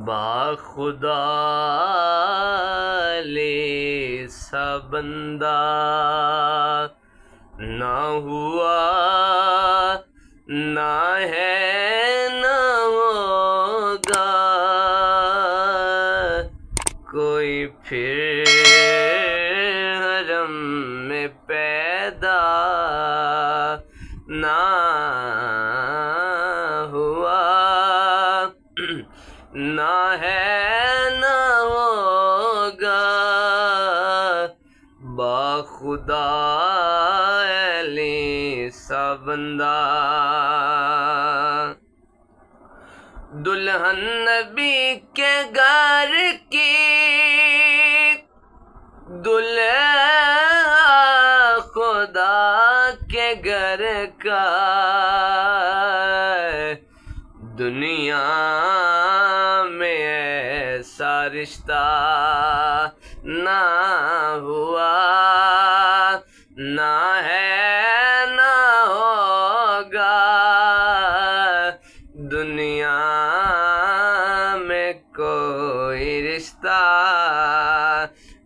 باخدا لے سا بندہ نہ ہوا، نہ ہے نہ ہوگا کوئی پھر حرم میں پیدا نہ ہوا، نہ ہے نہ ہوگا باخدا علی سا بندہ۔ دلہن نبی کے گھر کی، دلہا خدا کے گھر کا، دنیا میں ایسا رشتہ نہ ہوا، نہ ہے نہ ہوگا دنیا میں کوئی رشتہ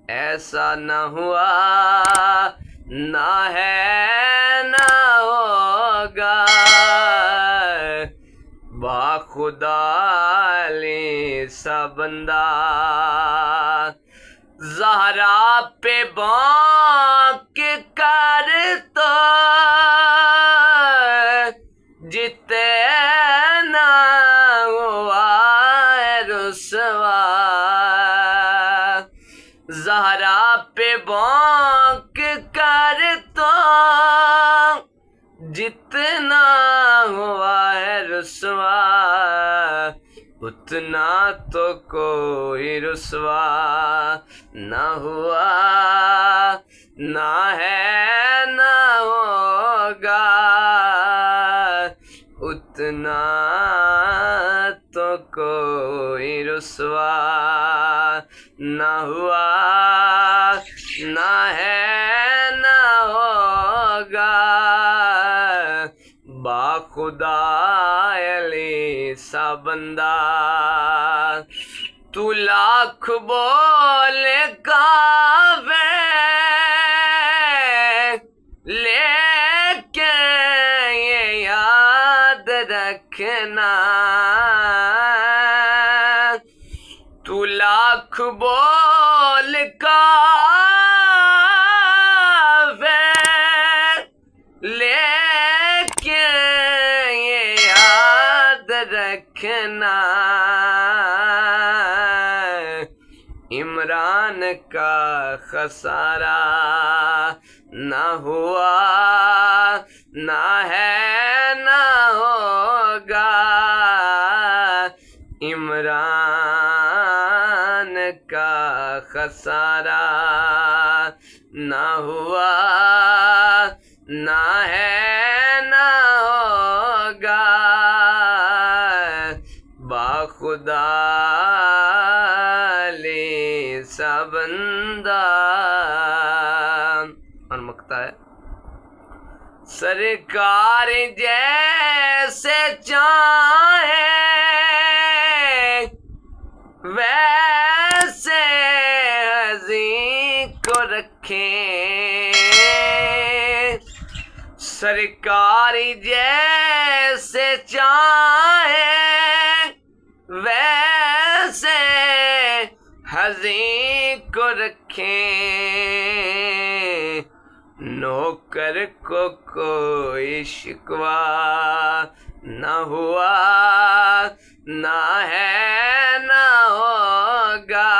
ایسا نہ ہوا، نہ ہے نہ ہوگا باخدا علی سا بندہ۔ زہرا پہ بانک کر تو جتنا ہوا ہے رسوا، زہرا پہ بانک کر تو جتنا ہوا ہے رسوا، اتنا تو کوئی رسوا نہ ہوا، نہ ہے نہ ہوگا اتنا تو کوئی رسوا نہ ہوا، نہ ہے نہ ہوگا باخدا علی سا بندہ۔ تو لاکھ بول کعبے لیکن یہ یاد رکھنا، تو لاکھ بول کعبے لیکن یہ یاد رکھنا، عمران کا خسارہ نہ ہوا، نہ ہے نہ ہوگا عمران کا خسارہ نہ ہوا، نہ ہے نہ ہوگا باخدا علی سا بندہ۔ اور مقطع ہے، سرکار جیسے چاہے ویسے ہزی کو رکھیں، سرکار جیسے چاہے ویسے ہزی کو رکھیں، نوکر کو کوئی شکوہ نہ ہوا، نہ ہے نہ ہوگا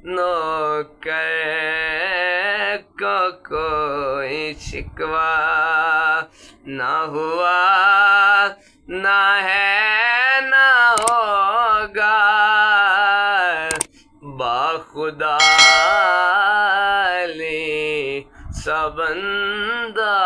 نوکر کو کوئی شکوہ نہ ہوا، نہ ہے نہ ہوگا باخدا علی سا بندہ۔